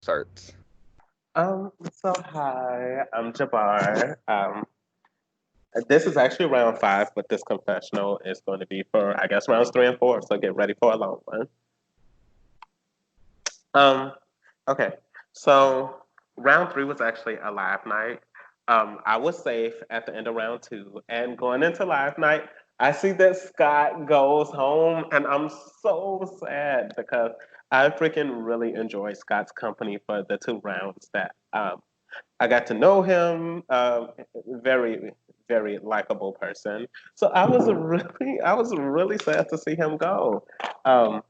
starts. So hi, I'm Jabbar. This is actually round five, but this confessional is going to be for, I guess, rounds three and four. So get ready for a long one. Um, okay. So round three was actually a live night. I was safe at the end of round two, and going into live night, I see that Scott goes home, and I'm so sad because I freaking really enjoyed Scott's company for the two rounds that I got to know him. Very, very likable person. So I was really sad to see him go. Um,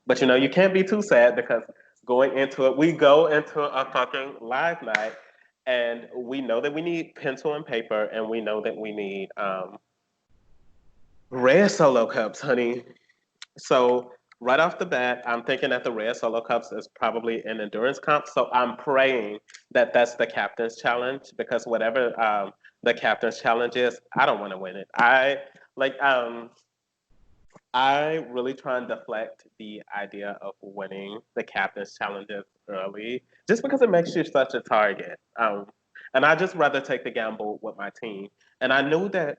but you can't be too sad because going into it, we go into a fucking live night, and we know that we need pencil and paper, and we know that we need red solo cups, honey. So right off the bat, I'm thinking that the red solo cups is probably an endurance comp. So I'm praying that that's the captain's challenge because whatever the captain's challenge is, I don't want to win it. Like I really try and deflect the idea of winning the captain's challenges early, just because it makes you such a target. And I just rather take the gamble with my team. And I knew that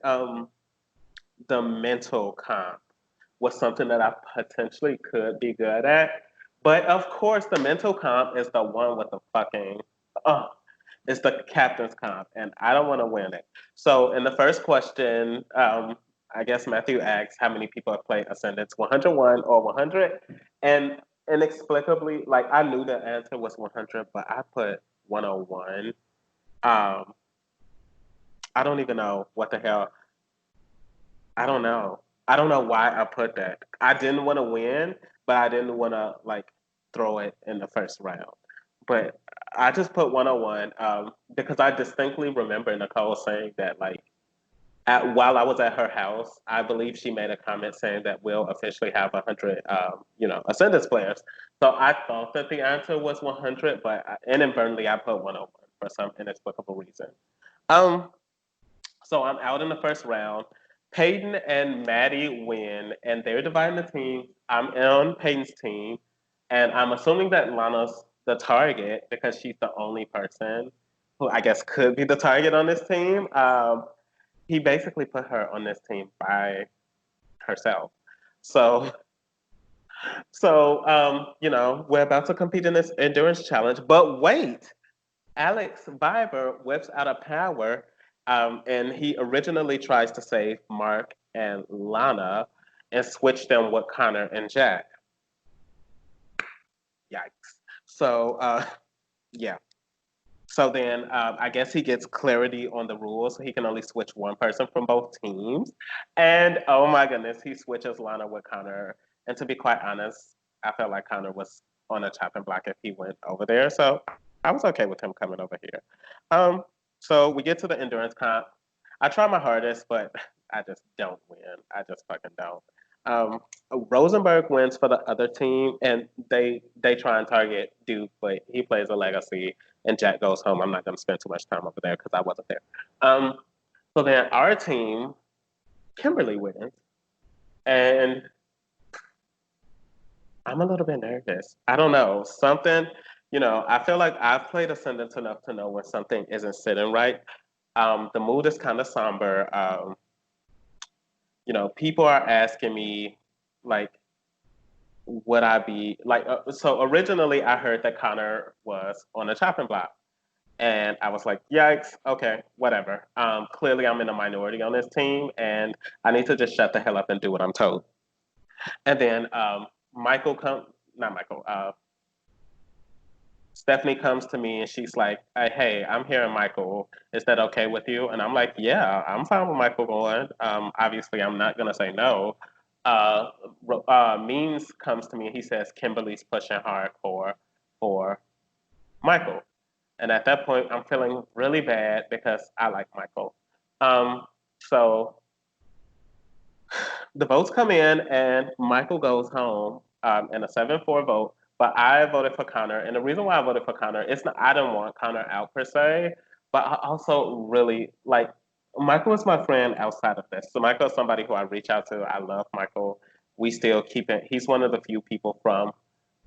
the mental comp was something that I potentially could be good at. But of course, the mental comp is the one with the fucking, oh, it's the captain's comp, and I don't want to win it. So in the first question, I guess Matthew asks how many people have played Ascendants, 101 or 100? And inexplicably, like I knew the answer was 100, but I put 101. Um, I don't even know what the hell. I don't know. I don't know why I put that. I didn't want to win, but I didn't want to like throw it in the first round. But I just put 101 because I distinctly remember Nicole saying that like while I was at her house, I believe she made a comment saying that we'll officially have 100, Ascendance players. So I thought that the answer was 100, but inadvertently I put 101 for some inexplicable reason. Um, so I'm out in the first round. Peyton and Maddie win, and they're dividing the team. I'm on Peyton's team, and I'm assuming that Lana's the target because she's the only person who I guess could be the target on this team. He basically put her on this team by herself. So, we're about to compete in this endurance challenge. But wait, Alex Biber whips out a power, and he originally tries to save Mark and Lana and switch them with Connor and Jack. Yikes. So, yeah. So then I guess he gets clarity on the rules. So he can only switch one person from both teams. And oh my goodness, he switches Lana with Connor. And to be quite honest, I felt like Connor was on a chopping block if he went over there. So I was okay with him coming over here. Um, so we get to the endurance comp. I try my hardest, but I just don't win. I just fucking don't. Um, Rosenberg wins for the other team, and they try and target Duke, but he plays a legacy, and Jack goes home. I'm not going to spend too much time over there because I wasn't there. Um, so then our team, Kimberly wins, and I'm a little bit nervous. I don't know something. I feel like I've played Ascendant enough to know when something isn't sitting right. The mood is kind of somber. People are asking me, like, would I be like? So originally, I heard that Connor was on a chopping block, and I was like, yikes, okay, whatever. Clearly, I'm in a minority on this team, and I need to just shut the hell up and do what I'm told. And then Michael come, not Michael. Stephanie comes to me and she's like, "Hey, I'm here, Michael. Is that okay with you?" And I'm like, "Yeah, I'm fine with Michael going. Obviously, I'm not gonna say no." Uh, Means comes to me and he says, "Kimberly's pushing hard for Michael," and at that point, I'm feeling really bad because I like Michael. So the votes come in, and Michael goes home in a 7-4 vote. But I voted for Connor, and the reason why I voted for Connor is not I didn't want Connor out per se, but I also really like Michael is my friend outside of this. So Michael is somebody who I reach out to. I love Michael. We still keep it. He's one of the few people from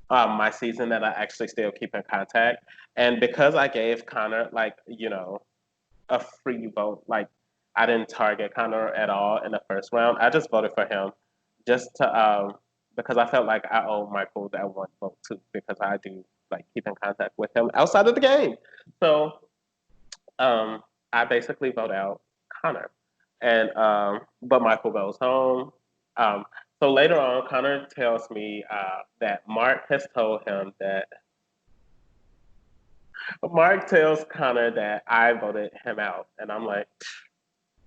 my season that I actually still keep in contact. And because I gave Connor like, a free vote, like I didn't target Connor at all in the first round. I just voted for him just to because I felt like I owe Michael that one vote too, because I do like keep in contact with him outside of the game. So um I basically vote out Connor. And but Michael goes home. Um so later on Connor tells me that Mark has told him that Mark tells Connor that I voted him out. And I'm like,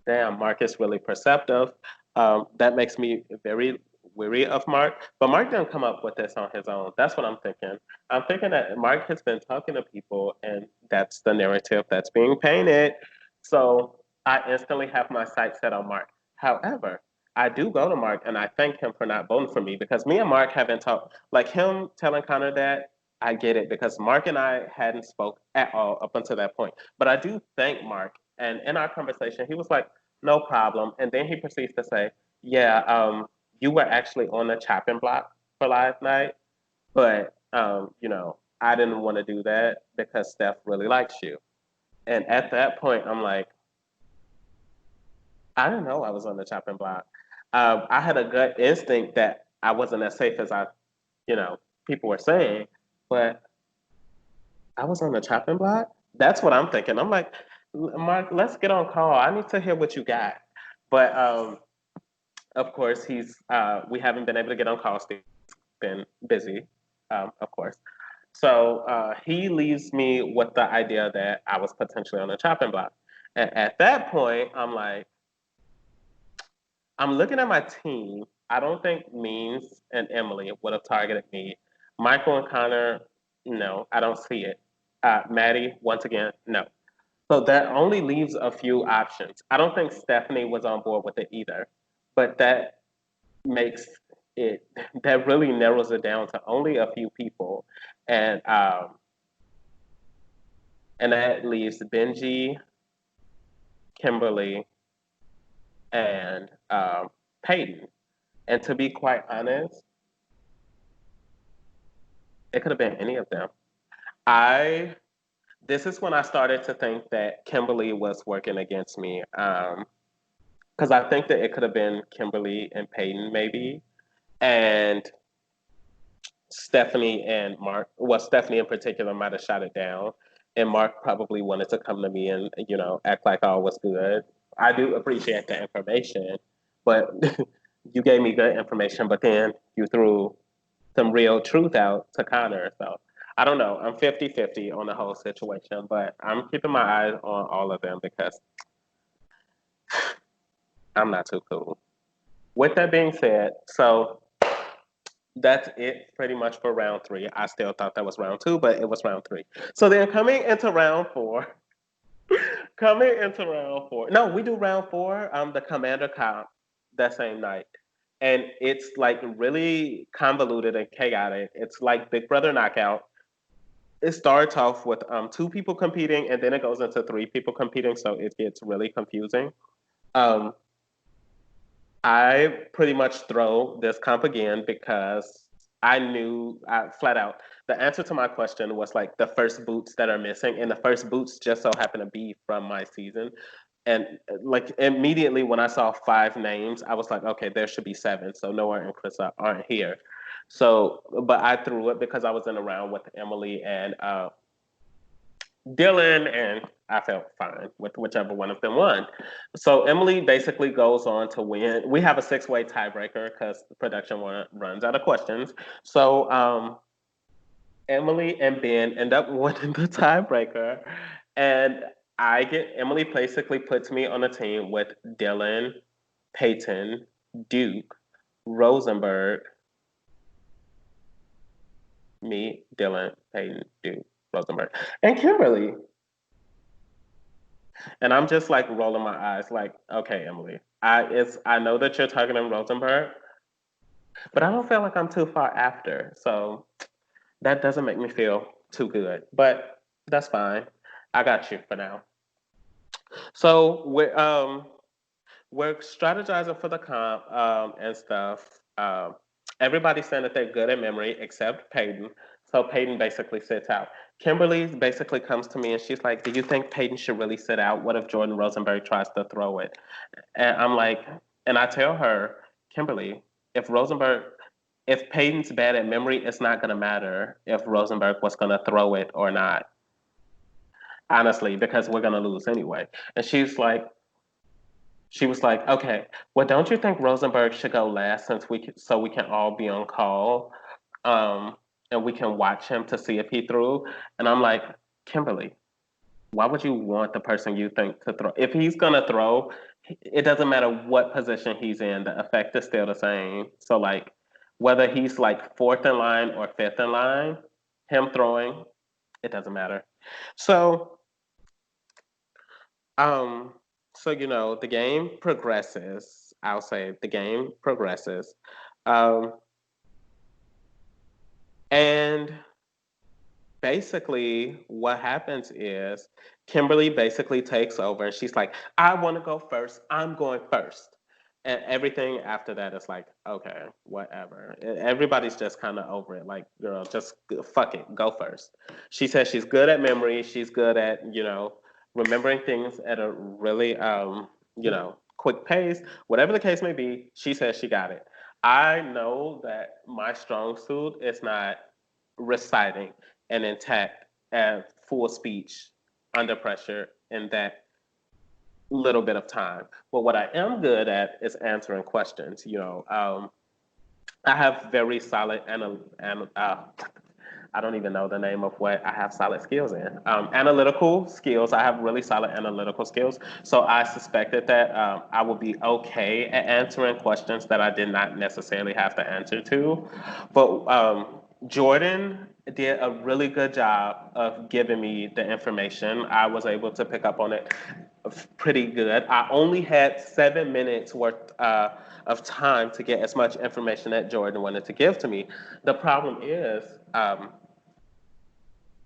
damn, Mark is really perceptive. That makes me very weary of Mark. But Mark didn't come up with this on his own. That's what I'm thinking. I'm thinking that Mark has been talking to people, and that's the narrative that's being painted. So I instantly have my sights set on Mark. However, I do go to Mark and I thank him for not voting for me, because me and Mark haven't talked. Like him telling Connor that, I get it, because Mark and I hadn't spoke at all up until that point. But I do thank Mark. And in our conversation, he was like, no problem. And then he proceeds to say, yeah, you were actually on the chopping block for live night, but, I didn't want to do that because Steph really likes you. And at that point, I'm like, I didn't know I was on the chopping block. I had a gut instinct that I wasn't as safe as you know, people were saying, but I was on the chopping block. That's what I'm thinking. I'm like, Mark, let's get on call. I need to hear what you got. But of course, we haven't been able to get on call. Steve's been busy, of course. So he leaves me with the idea that I was potentially on a chopping block. And at that point, I'm looking at my team. I don't think Means and Emily would have targeted me. Michael and Connor, no, I don't see it. Maddie, once again, no. So that only leaves a few options. I don't think Stephanie was on board with it either, but makes it that really narrows it down to only a few people, and that leaves Benji, Kimberly, and Peyton. And to be quite honest, it could have been any of them. I This is when I started to think that Kimberly was working against me. Because I think that it could have been Kimberly and Peyton maybe, and Stephanie and Mark. Well, Stephanie in particular might have shot it down, and Mark probably wanted to come to me and act like all was good. I do appreciate the information, but you gave me good information, but then you threw some real truth out to Connor. So I don't know. I'm 50-50 on the whole situation, but I'm keeping my eyes on all of them because I'm not too cool. With that being said, so that's it pretty much for round three. I still thought that was round two, but it was round three. So then coming into round four. No, we do round four, the commander comp that same night. And it's like really convoluted and chaotic. It's like Big Brother Knockout. It starts off with two people competing, and then it goes into three people competing, so it gets really confusing. Um, I pretty much throw this comp again because I knew flat out the answer to my question was like the first boots that are missing, and the first boots just so happen to be from my season. And like immediately when I saw five names, I was like, okay, there should be seven. So Noah and Chris aren't here. So, but I threw it because I was in a round with Emily and Dylan, and I felt fine with whichever one of them won. So Emily basically goes on to win. We have a six-way tiebreaker because the production runs out of questions. So Emily and Ben end up winning the tiebreaker, and Emily basically puts me on a team with Dylan, Peyton, Duke, Rosenberg, me, Dylan, Peyton, Duke, Rosenberg, and Kimberly. And I'm just like rolling my eyes, like, okay, Emily, I know that you're targeting Rosenberg, but I don't feel like I'm too far after. So that doesn't make me feel too good. But that's fine. I got you for now. So we're strategizing for the comp and stuff. Everybody's saying that they're good at memory except Peyton. So Peyton basically sits out. Kimberly basically comes to me and she's like, "Do you think Peyton should really sit out? What if Jordan Rosenberg tries to throw it?" And I'm like, and I tell her, Kimberly, if Rosenberg, if Peyton's bad at memory, it's not going to matter if Rosenberg was going to throw it or not, honestly, because we're going to lose anyway. And she was like, okay, well, don't you think Rosenberg should go last since so we can all be on call, um, and we can watch him to see if he threw? And I'm like, Kimberly, why would you want the person you think to throw? If he's gonna throw, it doesn't matter what position he's in. The effect is still the same. So like, whether he's like fourth in line or fifth in line, him throwing, it doesn't matter. So um, so the game progresses. I'll say the game progresses, um, and basically what happens is Kimberly basically takes over and she's like, I want to go first. I'm going first. And everything after that is like, okay, whatever. Everybody's just kind of over it. Like, girl, just fuck it, go first. She says she's good at memory. She's good at, remembering things at a really, quick pace. Whatever the case may be, she says she got it. I know that my strong suit is not reciting and intact at full speech under pressure in that little bit of time. But what I am good at is answering questions. I have very solid I don't even know the name of what I have solid skills in. Analytical skills. I have really solid analytical skills. So I suspected that I would be okay at answering questions that I did not necessarily have to answer to. But Jordan did a really good job of giving me the information. I was able to pick up on it pretty good. I only had 7 minutes worth of time to get as much information that Jordan wanted to give to me. The problem is,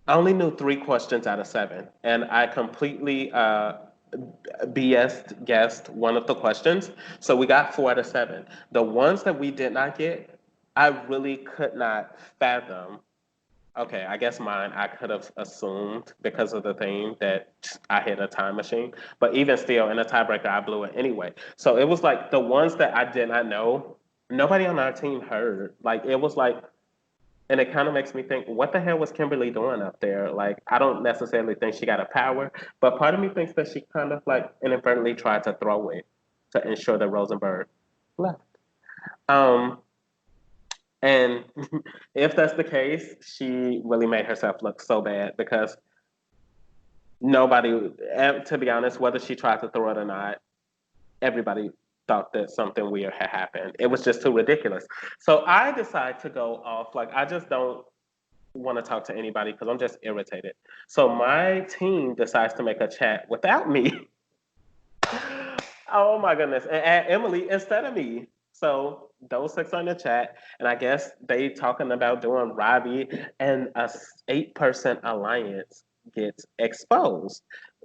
I only knew three questions out of seven, and I completely BS guessed one of the questions. So we got four out of seven. The ones that we did not get, I really could not fathom. Okay, I guess mine I could have assumed because of the thing that I hit a time machine. But even still, in a tiebreaker, I blew it anyway. So it was like the ones that I did not know, nobody on our team heard. Like it was like, and it kind of makes me think, what the hell was Kimberly doing up there? Like, I don't necessarily think she got a power, but part of me thinks that she kind of like inadvertently tried to throw it to ensure that Rosenberg left. Um, and if that's the case, she really made herself look so bad because nobody, to be honest, whether she tried to throw it or not, everybody thought that something weird had happened. It was just too ridiculous. So I decide to go off. Like, I just don't want to talk to anybody because I'm just irritated. So my team decides to make a chat without me. Oh my goodness. And add Emily instead of me. So those six are in the chat, and I guess they talking about doing Robbie, and a 8% alliance gets exposed.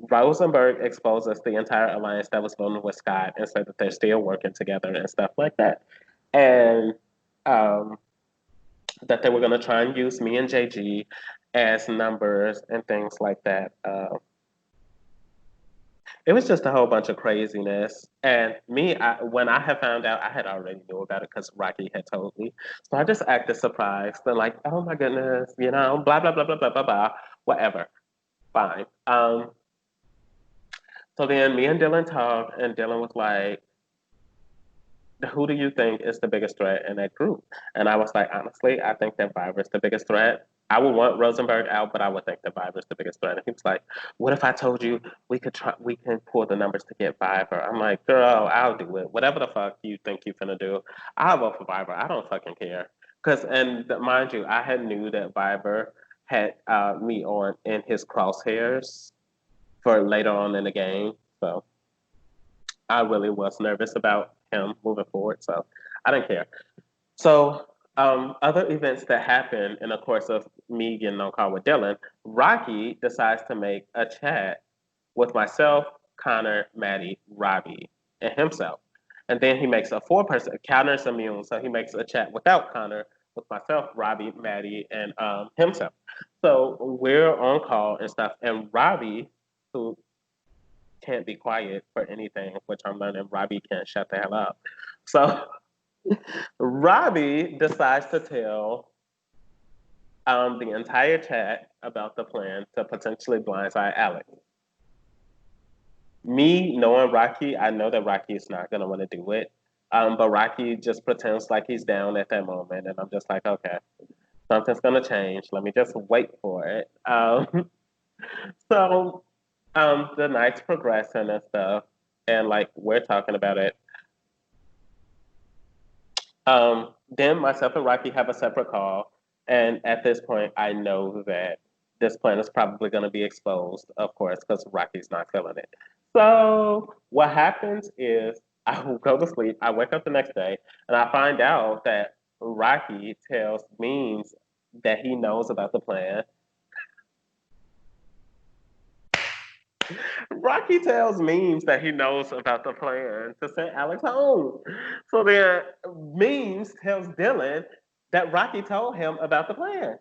Rosenberg exposes the entire alliance that was voting with Scott and said that they're still working together and stuff like that. And um, that they were going to try and use me and JG as numbers and things like that. It was just a whole bunch of craziness. And when I had found out, I had already knew about it because Rocky had told me. So I just acted surprised and like, oh my goodness, blah, blah, blah, blah, blah, blah, blah, whatever. Fine. So then me and Dylan talked, and Dylan was like, who do you think is the biggest threat in that group? And I was like, honestly, I think that Viber's the biggest threat. I would want Rosenberg out, but I would think that Viber's the biggest threat. And he was like, what if I told you we can pull the numbers to get Viber? I'm like, girl, I'll do it. Whatever the fuck you think you're gonna do, I'll vote for Viber. I don't fucking care. Mind you, I had knew that Viber had me on in his crosshairs for later on in the game. So I really was nervous about him moving forward, so I didn't care. So, other events that happened in the course of me getting on call with Dylan, Rocky decides to make a chat with myself, Connor, Maddie, Robbie, and himself. And then he makes a four-person. Connor's immune, so he makes a chat without Connor, with myself, Robbie, Maddie, and himself. So we're on call and stuff, and Robbie, who can't be quiet for anything, which I'm learning Robbie can't shut the hell up. So Robbie decides to tell the entire chat about the plan to potentially blindside Alex. Me knowing Rocky, I know that Rocky is not gonna want to do it. But Rocky just pretends like he's down at that moment, and I'm just like, okay, something's gonna change. Let me just wait for it. So the night's progressing and stuff, and like we're talking about it. Then myself and Rocky have a separate call, and at this point, I know that this plan is probably going to be exposed, of course, because Rocky's not feeling it. So what happens is I will go to sleep. I wake up the next day, and I find out that Rocky tells Means that he knows about the plan. Rocky tells Memes that he knows about the plan to send Alex home. So then Memes tells Dylan that Rocky told him about the plan.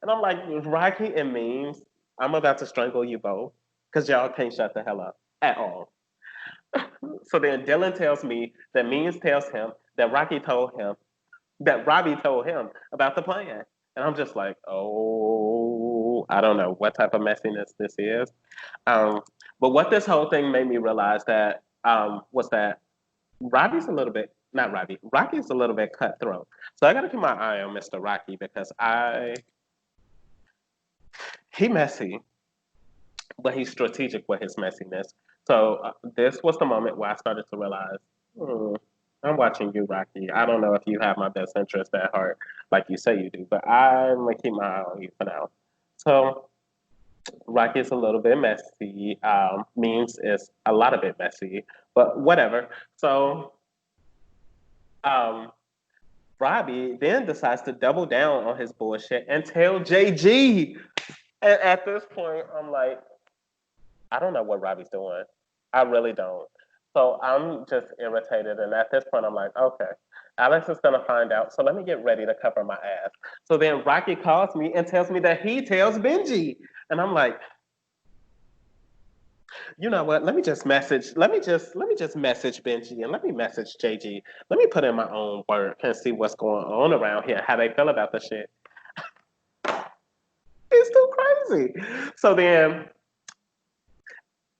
And I'm like, Rocky and Memes, I'm about to strangle you both because y'all can't shut the hell up at all. So then Dylan tells me that Memes tells him that Robbie told him about the plan. And I'm just like, oh, I don't know what type of messiness this is. Um, but what this whole thing made me realize that was that Robbie's a little bit not Robbie. Rocky's a little bit cutthroat. So I got to keep my eye on Mr. Rocky because he messy, but he's strategic with his messiness. So this was the moment where I started to realize, hmm, I'm watching you, Rocky. I don't know if you have my best interest at heart, like you say you do, but I'm gonna keep my eye on you for now. So Rocky's a little bit messy. Memes is a lot of bit messy, but whatever. So um, Robbie then decides to double down on his bullshit and tell JG. And at this point, I'm like, I don't know what Robbie's doing. I really don't. So I'm just irritated. And at this point, I'm like, okay, Alex is going to find out. So let me get ready to cover my ass. So then Rocky calls me and tells me that he tells Benji. And I'm like, you know what? Let me just message Benji and let me message JG. Let me put in my own work and see what's going on around here, how they feel about the shit. It's too crazy. So then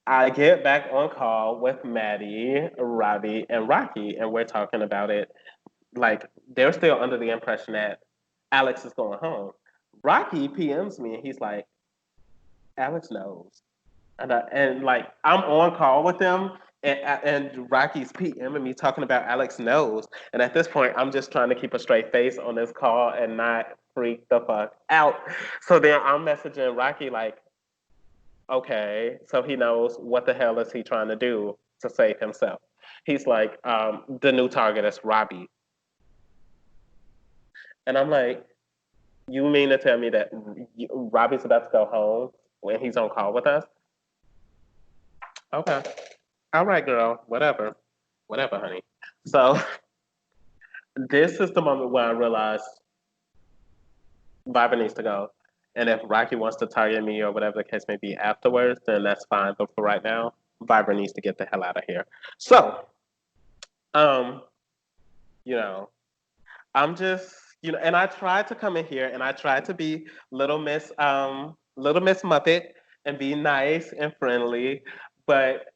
I get back on call with Maddie, Robbie, and Rocky, and we're talking about it. Like they're still under the impression that Alex is going home. Rocky PMs me and he's like, Alex knows. And like I'm on call with them, and Rocky's PMing me talking about Alex knows. And at this point, I'm just trying to keep a straight face on this call and not freak the fuck out. So then I'm messaging Rocky like, okay, so he knows what the hell is he trying to do to save himself. He's like, the new target is Robbie, and I'm like, you mean to tell me that Robbie's about to go home when he's on call with us? Okay. All right, girl. Whatever. Whatever, honey. So this is the moment where I realized Viber needs to go. And if Rocky wants to target me or whatever the case may be afterwards, then that's fine. But for right now, Viber needs to get the hell out of here. So, um, you know, I'm just, and I tried to come in here and I tried to be Little Miss Muppet and be nice and friendly, but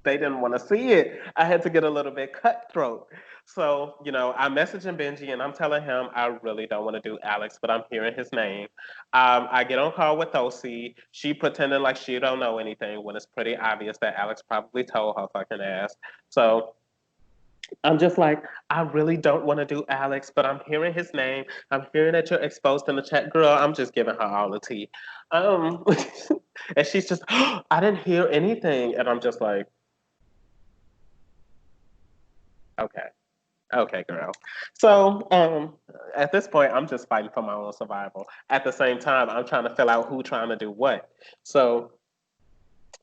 they didn't want to see it. I had to get a little bit cutthroat. So, I'm messaging Benji and I'm telling him I really don't want to do Alex, but I'm hearing his name. I get on call with Osi. She pretending like she don't know anything when it's pretty obvious that Alex probably told her fucking ass. So I'm just like, I really don't want to do Alex, but I'm hearing his name. I'm hearing that you're exposed in the chat. Girl, I'm just giving her all the tea. Um, and she's just, I didn't hear anything. And I'm just like, okay. Okay, girl. So, at this point, I'm just fighting for my own survival. At the same time, I'm trying to fill out who trying to do what. So,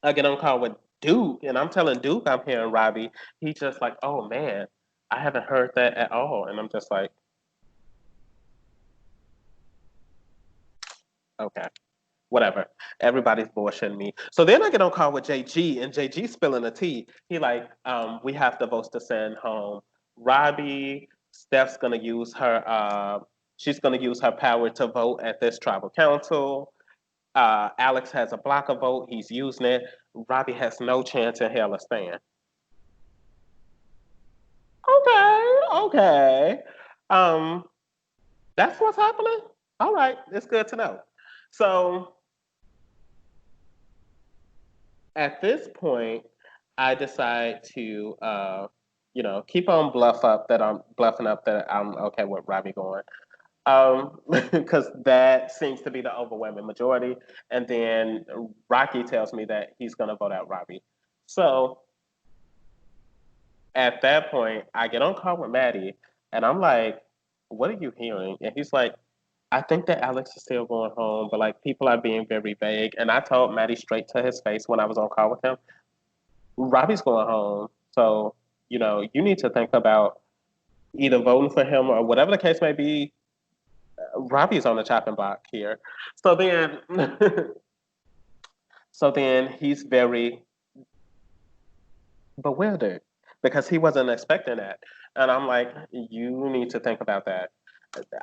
I get on call with Duke, and I'm telling Duke I'm hearing Robbie. He's just like, oh man, I haven't heard that at all. And I'm just like, okay, whatever. Everybody's bullshitting me. So then I get on call with JG, and JG spilling the tea. He like, we have the votes to send home. Robbie, Steph's gonna use her, she's gonna use her power to vote at this tribal council. Alex has a blocker vote. He's using it. Robbie has no chance in hell of staying. Okay, okay. Um, that's what's happening. All right, it's good to know. So at this point, I decide to, keep on bluffing up that I'm okay with Robbie going. Because that seems to be the overwhelming majority. And then Rocky tells me that he's going to vote out Robbie. So at that point, I get on call with Maddie, and I'm like, "What are you hearing?" And he's like, "I think that Alex is still going home, but like people are being very vague." And I told Maddie straight to his face when I was on call with him, "Robbie's going home, so you need to think about either voting for him or whatever the case may be. Robbie's on the chopping block here." So then, so then he's very bewildered because he wasn't expecting that. And I'm like, you need to think about that.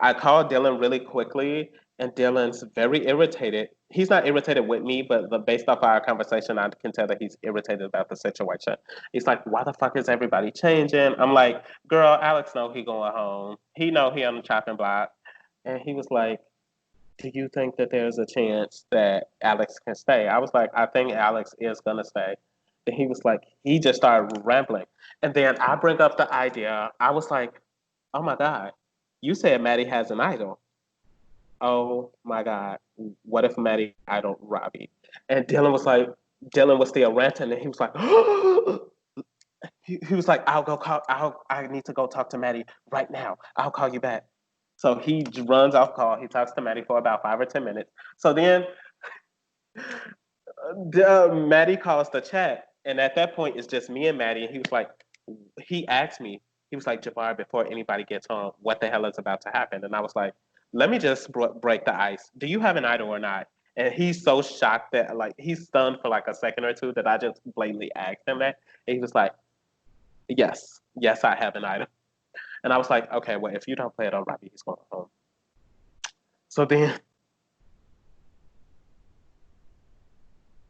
I called Dylan really quickly, and Dylan's very irritated. He's not irritated with me, but based off our conversation, I can tell that he's irritated about the situation. He's like, "Why the fuck is everybody changing?" I'm like, "Girl, Alex know he going home. He know he on the chopping block." And he was like, "Do you think that there's a chance that Alex can stay?" I was like, "I think Alex is gonna stay." And he was like, he just started rambling. And then I bring up the idea. I was like, "Oh my God, you said Maddie has an idol. Oh my God, what if Maddie idol Robbie?" And Dylan was still ranting, and he was like, he was like, I need to go talk to Maddie right now. I'll call you back. So he runs off call. He talks to Maddie for about 5 or 10 minutes. So then Maddie calls the chat, and at that point, it's just me and Maddie. And he was like, he asked me, he was like, "Jabbar, before anybody gets on, what the hell is about to happen?" And I was like, "Let me just break the ice. Do you have an idol or not?" And he's so shocked that, like, he's stunned for like a second or two that I just blatantly asked him that. And he was like, "Yes, yes, I have an idol." And I was like, "Okay, well, if you don't play it on Robbie, he's going home." So then,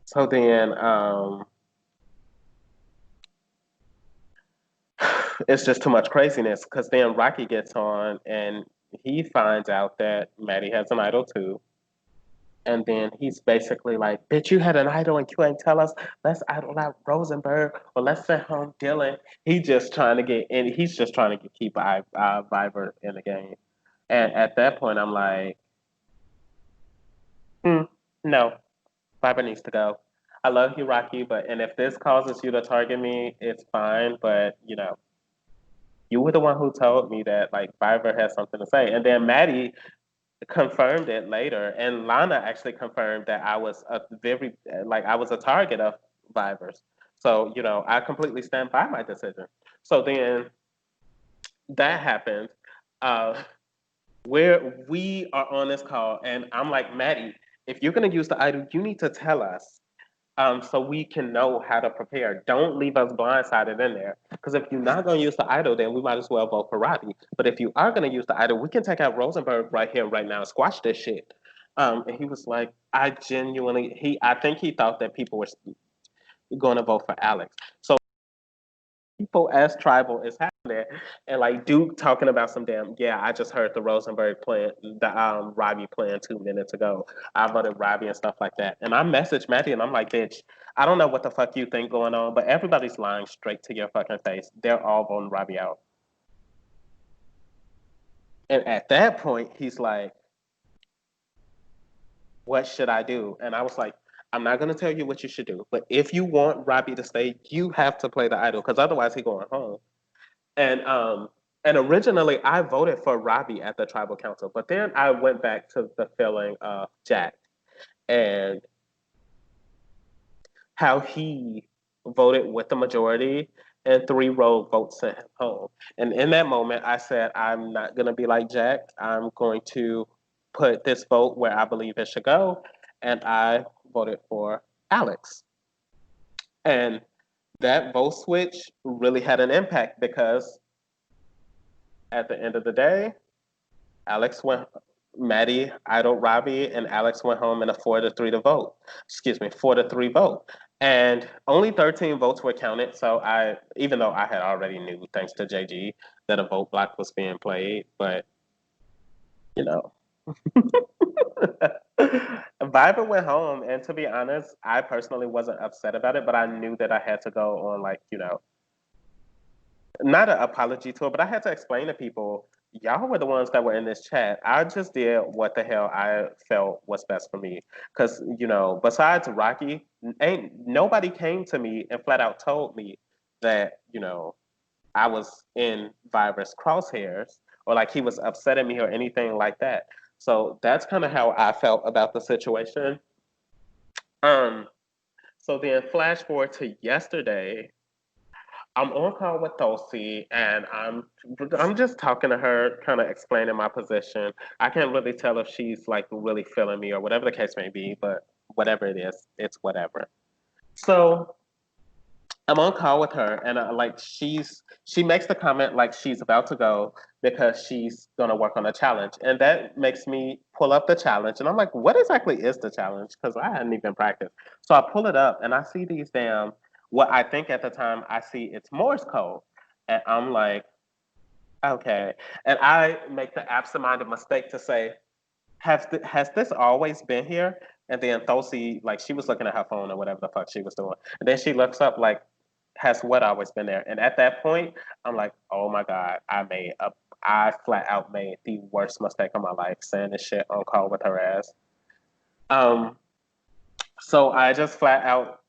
so then, it's just too much craziness because then Rocky gets on and he finds out that Maddie has an idol too. And then he's basically like, "Bitch, you had an idol and you ain't tell us. Let's idol out Rosenberg or let's send home Dylan." He just trying to get in. He's just trying to keep Viber in the game. And at that point, I'm like, no, Viber needs to go. I love you, Rocky, and if this causes you to target me, it's fine. But you were the one who told me that like Fiverr has something to say. And then Maddie confirmed it later, and Lana actually confirmed that I was a very I was a target of Fiverr's. So I completely stand by my decision. So then that happened. Uh, where we are on this call, and I'm like, "Maddie, if you're gonna use the idol, you need to tell us so we can know how to prepare. Don't leave us blindsided in there. Because if you're not going to use the idol, then we might as well vote for Robbie. But if you are going to use the idol, we can take out Rosenberg right here, right now, and squash this shit." And he was like, I think he thought that people were going to vote for Alex. So people as tribal is happening, and like Duke talking about some damn, yeah, I just heard the Rosenberg plan, the Robbie plan 2 minutes ago. I voted Robbie and stuff like that. And I messaged Matthew and I'm like, "Bitch, I don't know what the fuck you think going on, but everybody's lying straight to your fucking face. They're all voting Robbie out." And at that point, he's like, "What should I do?" And I was like, "I'm not gonna tell you what you should do, but if you want Robbie to stay, you have to play the idol, because otherwise he going home." And originally I voted for Robbie at the tribal council, but then I went back to the feeling of Jack and how he voted with the majority, and 3 rogue votes sent him home. And in that moment, I said, I'm not going to be like Jack. I'm going to put this vote where I believe it should go. And I voted for Alex. And that vote switch really had an impact because at the end of the day, Alex went, Maddie idled Robbie, and Alex went home in a 4-3 to vote. Excuse me, 4-3 vote. And only 13 votes were counted. So even though I had already knew, thanks to JG, that a vote block was being played, but you know, Viber went home, and to be honest, I personally wasn't upset about it, but I knew that I had to go on like not an apology tour, but I had to explain to people, y'all were the ones that were in this chat. I just did what the hell I felt was best for me. Because, besides Rocky, ain't nobody came to me and flat out told me that, I was in virus crosshairs or like he was upset at me or anything like that. So that's kind of how I felt about the situation. Um, so then flash forward to yesterday. I'm on call with Dulcie, and I'm just talking to her, kind of explaining my position. I can't really tell if she's like really feeling me or whatever the case may be, but whatever it is, it's whatever. So I'm on call with her, and like she makes the comment like she's about to go because she's gonna work on a challenge, and that makes me pull up the challenge, and I'm like, what exactly is the challenge? Because I hadn't even practiced. So I pull it up, and I see these damn what I think at the time I see it's Morse code, and I'm like, okay, and I make the absent-minded mistake to say, has this always been here? And then Thosi, like she was looking at her phone or whatever the fuck she was doing. And then she looks up like, has what always been there? And at that point, I'm like, oh my God, I flat out made the worst mistake of my life saying this shit on call with her ass. Um, so I just flat out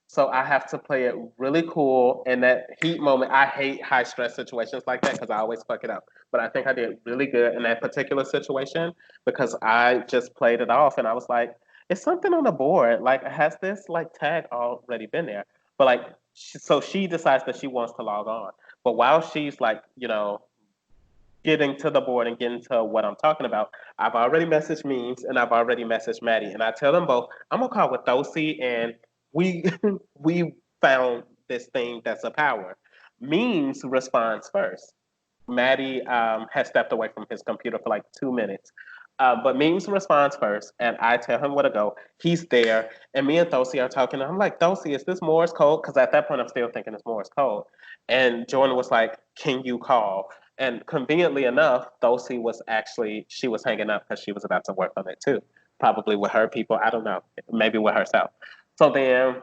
so I have to play it really cool in that heat moment. I hate high stress situations like that because I always fuck it up. But I think I did really good in that particular situation because I just played it off and I was like, it's something on the board. Like, has this like tag already been there? But like, so she decides that she wants to log on. But while she's like, getting to the board and getting to what I'm talking about, I've already messaged Memes and I've already messaged Maddie, and I tell them both I'm gonna call with Dosi, and we we found this thing that's a power. Memes responds first. Maddie has stepped away from his computer for like 2 minutes. But Memes responds first, and I tell him where to go. He's there, and me and Thosi are talking. And I'm like, Thosi, is this Morse code? Because at that point, I'm still thinking it's Morse code. And Jordan was like, can you call? And conveniently enough, Thosi was actually, she was hanging up because she was about to work on it too. Probably with her people. I don't know. Maybe with herself. So then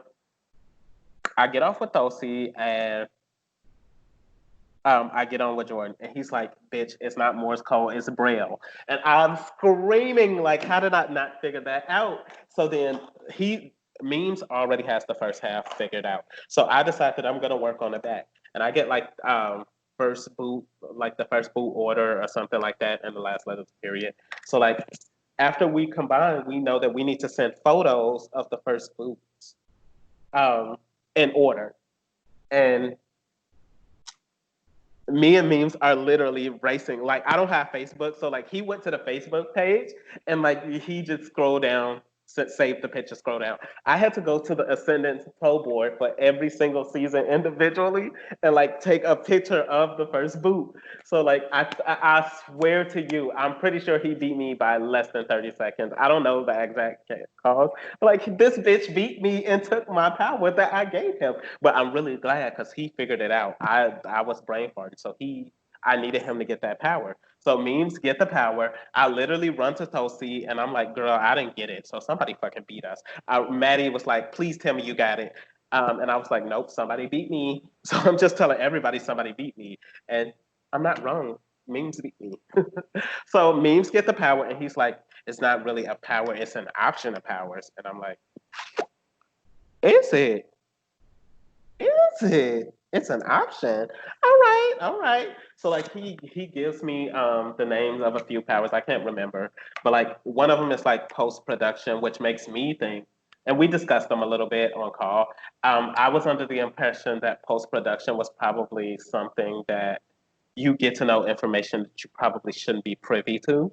I get off with Thosi, and I get on with Jordan, and he's like, "Bitch, it's not Morse code, it's Braille." And I'm screaming, like, "How did I not figure that out?" So then he Memes already has the first half figured out. So I decided I'm gonna work on the back, and I get like first boot, like the first boot order or something like that, and the last letters period. So like after we combine, we know that we need to send photos of the first boots um, in order, and me and Memes are literally racing. Like I don't have Facebook, so like he went to the Facebook page and like he just scrolled down, save the picture, scroll down. I had to go to the Ascendance Pro board for every single season individually and like take a picture of the first boot. So like I swear to you, I'm pretty sure he beat me by less than 30 seconds. I don't know the exact cause. But like this bitch beat me and took my power that I gave him. But I'm really glad because he figured it out. I was brain farted, so I needed him to get that power. So Memes get the power. I literally run to Tosi and I'm like, girl, I didn't get it. So somebody fucking beat us. Maddie was like, please tell me you got it. And I was like, nope, somebody beat me. So I'm just telling everybody somebody beat me. And I'm not wrong. Memes beat me. So Memes get the power and he's like, it's not really a power, it's an option of powers. And I'm like, is it? Is it? It's an option. All right, all right. So like he gives me the names of a few powers I can't remember, but like one of them is like post production, which makes me think and we discussed them a little bit on call. I was under the impression that post production was probably something that you get to know information that you probably shouldn't be privy to.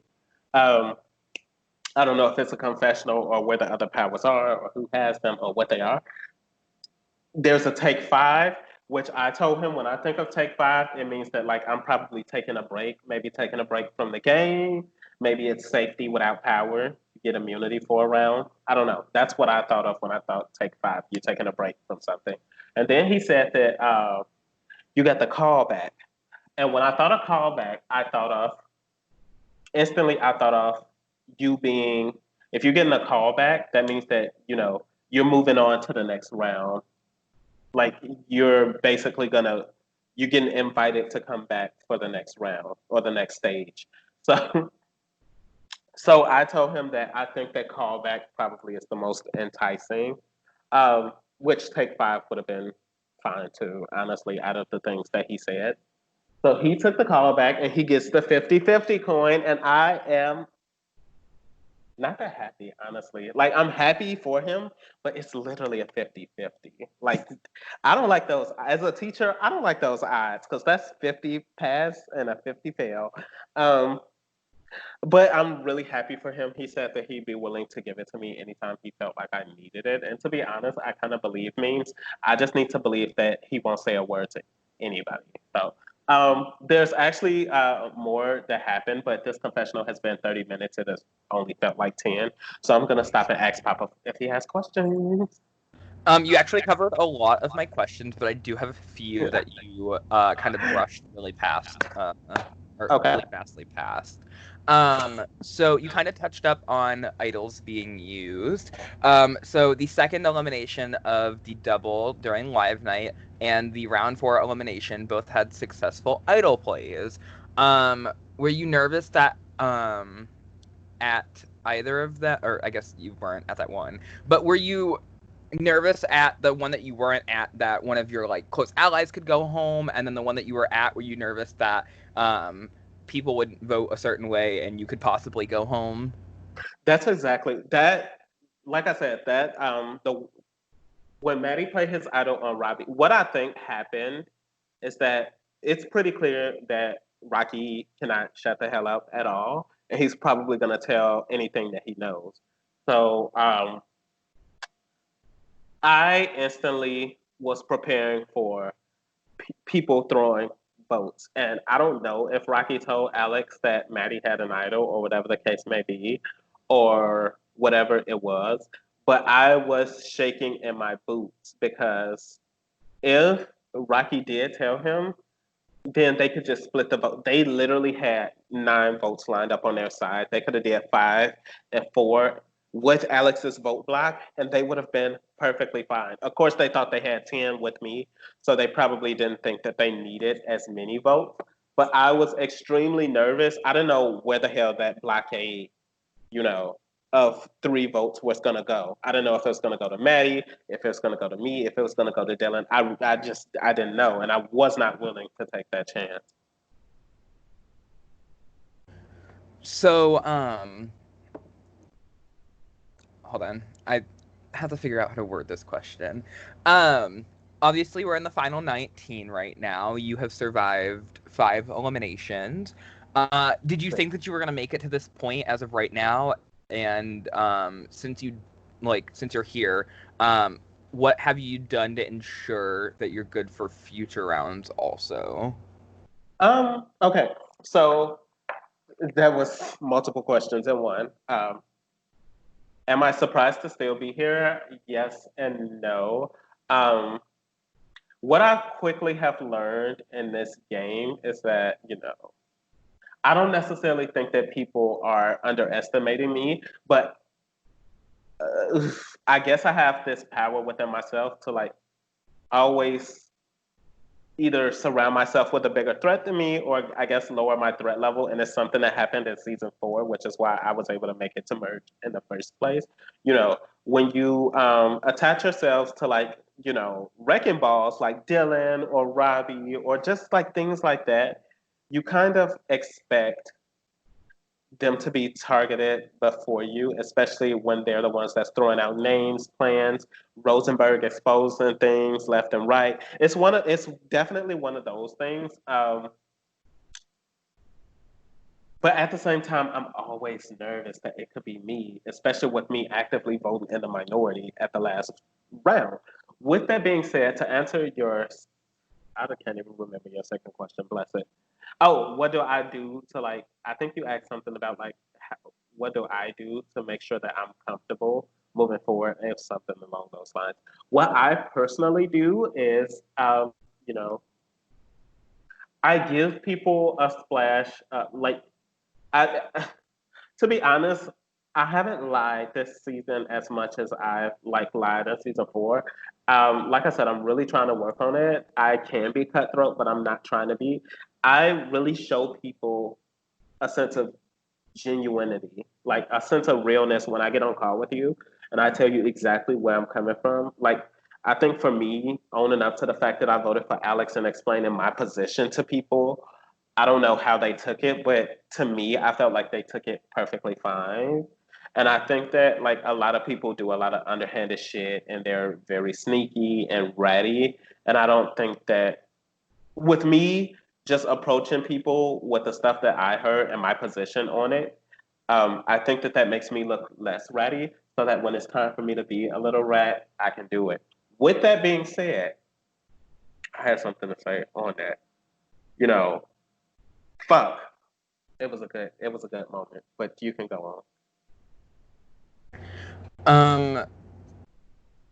Um, I don't know if it's a confessional or where the other powers are or who has them or what they are. There's a take five, which I told him when I think of take five, it means that like I'm probably taking a break, maybe taking a break from the game. Maybe it's safety without power. You get immunity for a round. I don't know. That's what I thought of when I thought take five. You're taking a break from something. And then he said that you got the callback. And when I thought of callback, I thought of instantly. I thought of you being if you're getting a callback, that means that you're moving on to the next round, like you're basically gonna you're getting invited to come back for the next round or the next stage. So so I told him that I think that callback probably is the most enticing, which take five would have been fine too, honestly, out of the things that he said. So he took the callback and he gets the 50-50 coin, and I am not that happy, honestly. Like, I'm happy for him, but it's literally a 50-50. Like, I don't like those. As a teacher, I don't like those odds because that's 50 pass and a 50 fail. Um, but I'm really happy for him. He said that he'd be willing to give it to me anytime he felt like I needed it. And to be honest, I kind of believe memes. I just need to believe that he won't say a word to anybody. So there's actually more that happened, but this confessional has been 30 minutes. It has only felt like 10. So I'm going to stop and ask Papa if he has questions. You actually covered a lot of my questions, but I do have a few Yeah. that you kind of brushed really past, or Okay. really fastly past. So you kind of touched up on idols being used. So the second elimination of the double during live night and the round four elimination both had successful idol plays. Were you nervous that at either of that, or I guess you weren't at that one, but were you nervous at the one that you weren't at that one of your like close allies could go home, and then the one that you were at, were you nervous that people would vote a certain way and you could possibly go home? That's exactly that. Like I said, that the when Maddie played his idol on Robbie, what I think happened is that it's pretty clear that Rocky cannot shut the hell up at all, and he's probably going to tell anything that he knows. So I instantly was preparing for people throwing votes, and I don't know if Rocky told Alex that Maddie had an idol or whatever the case may be, or whatever it was, but I was shaking in my boots because if Rocky did tell him, then they could just split the vote. They literally had 9 votes lined up on their side. They could have did 5 and 4 with Alex's vote block, and they would have been perfectly fine. Of course, they thought they had 10 with me, so they probably didn't think that they needed as many votes. But I was extremely nervous. I don't know where the hell that blockade, you know, of 3 votes was gonna go. I don't know if it was gonna go to Maddie, if it was gonna go to me, if it was gonna go to Dylan. I didn't know, and I was not willing to take that chance. So hold on, I have to figure out how to word this question. um Obviously we're in the final 19 right now. You have survived 5 eliminations. Did you think that you were going to make it to this point as of right now? And since you're here, what have you done to ensure that you're good for future rounds also? Okay, so that was multiple questions in one. Am I surprised to still be here? Yes and no. Um, what I quickly have learned in this game is that, I don't necessarily think that people are underestimating me, but I guess I have this power within myself to like always either surround myself with a bigger threat than me or I guess lower my threat level. And it's something that happened in season 4, which is why I was able to make it to merge in the first place. When you attach yourselves to like, wrecking balls like Dylan or Robbie or just like things like that, you kind of expect them to be targeted before you, especially when they're the ones that's throwing out names, plans, Rosenberg exposing things left and right. It's definitely one of those things. But at the same time, I'm always nervous that it could be me, especially with me actively voting in the minority at the last round. With that being said, to answer your, I can't even remember your second question. Bless it. Oh, what do I do to like? I think you asked something about like, what do I do to make sure that I'm comfortable moving forward, if something along those lines. What I personally do is, you know, I give people a splash, like I. To be honest, I haven't lied this season as much as I've like lied in season four. Like I said, I'm really trying to work on it. I can be cutthroat, but I'm not trying to be. I really show people a sense of genuinity, like a sense of realness when I get on call with you and I tell you exactly where I'm coming from. Like, I think for me, owning up to the fact that I voted for Alex and explaining my position to people, I don't know how they took it, but to me, I felt like they took it perfectly fine. And I think that like a lot of people do a lot of underhanded shit and they're very sneaky and ratty. And I don't think that with me just approaching people with the stuff that I heard and my position on it, I think that that makes me look less ratty so that when it's time for me to be a little rat, I can do it. With that being said, I had something to say on that. You know, fuck. It was a good moment, but you can go Um,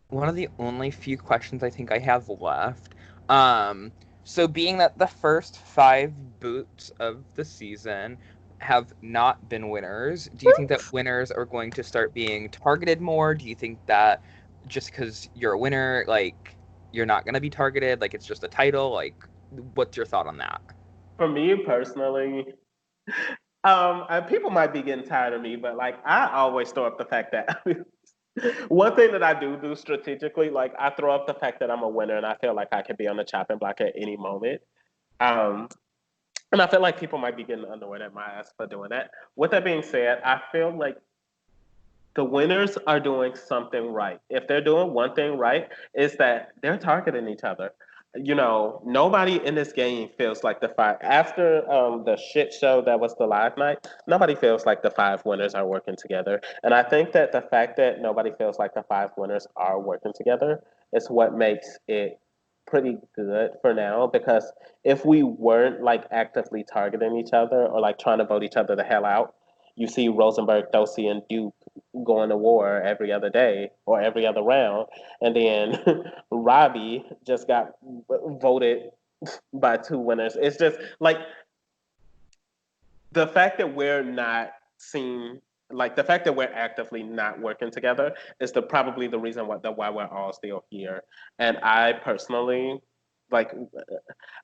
one of the only few questions I think I have left. Um, so being that the first five boots of the season have not been winners, do you think that winners are going to start being targeted more? Do you think that just because you're a winner, like you're not going to be targeted, like it's just a title? Like, what's your thought on that? on. For me personally, people might be getting tired of me, but like I always throw up the fact that one thing that I do strategically, like I throw up the fact that I'm a winner and I feel like I could be on the chopping block at any moment. Um, and I feel like people might be getting annoyed at my ass for doing that. With that being said, I feel like the winners are doing something right. If they're doing one thing right, is that they're targeting each other. You know, nobody in this game feels like the five after the shit show that was the live night. Nobody feels like the five winners are working together, and I think that the fact that nobody feels like the five winners are working together is what makes it pretty good for now. Because if we weren't like actively targeting each other or like trying to vote each other the hell out, you see Rosenberg, Dosey, and Duke going to war every other day or every other round. And then Robbie just got voted by two winners. It's just like the fact that we're not seen, like the fact that we're actively not working together is probably the reason why we're all still here. And I personally, like,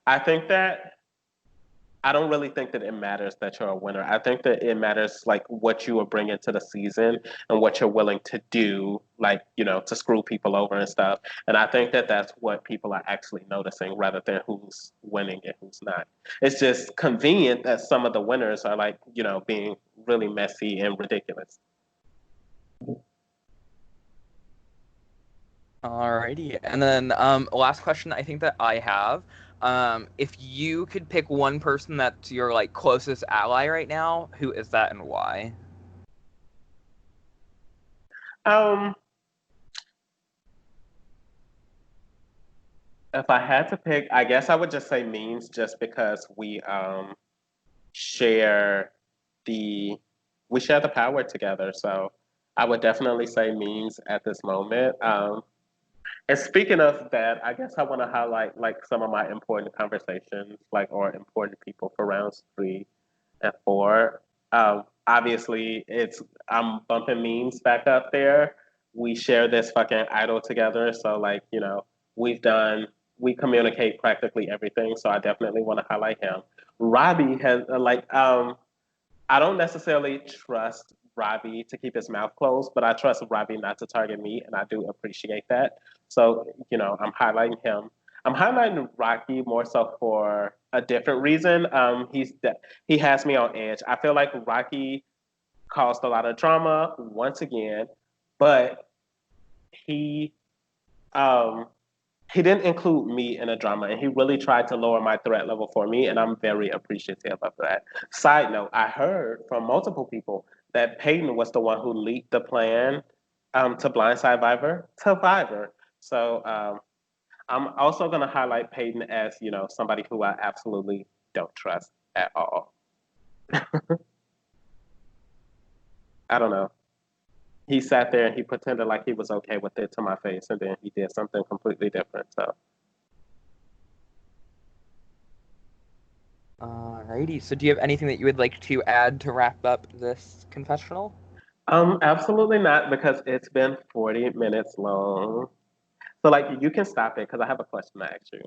I think that I don't really think that it matters that you're a winner. I think that it matters like what you are bringing to the season and what you're willing to do, like to screw people over and stuff. And I think that that's what people are actually noticing rather than who's winning and who's not. It's just convenient that some of the winners are like being really messy and ridiculous. Alrighty. And then last question I think that I have. If you could pick one person that's your like closest ally right now, who is that and why? Um, if I had to pick, I guess I would just say memes, just because share the we share the power together. So I would definitely say memes at this moment. And speaking of that, I guess I want to highlight like some of my important conversations, like or important people for rounds 3 and 4. Obviously, it's I'm bumping memes back up there. We share this fucking idol together, so like we've done we communicate practically everything. So I definitely want to highlight him. Robbie has I don't necessarily trust Robbie to keep his mouth closed, but I trust Robbie not to target me, and I do appreciate that. So, I'm highlighting him. I'm highlighting Rocky more so for a different reason. He has me on edge. I feel like Rocky. caused a lot of drama once again, but he um, he didn't include me in a drama, and he really tried to lower my threat level for me, and I'm very appreciative of that. Side note, I heard from multiple people that Peyton was the one who leaked the plan to blindside Survivor. So I'm also going to highlight Peyton as, somebody who I absolutely don't trust at all. I don't know. He sat there and he pretended like he was okay with it to my face, and then he did something completely different. So, Alrighty. So, do you have anything that you would like to add to wrap up this confessional? absolutely not because it's been 40 minutes long. So, like, you can stop it because I have a question to ask you.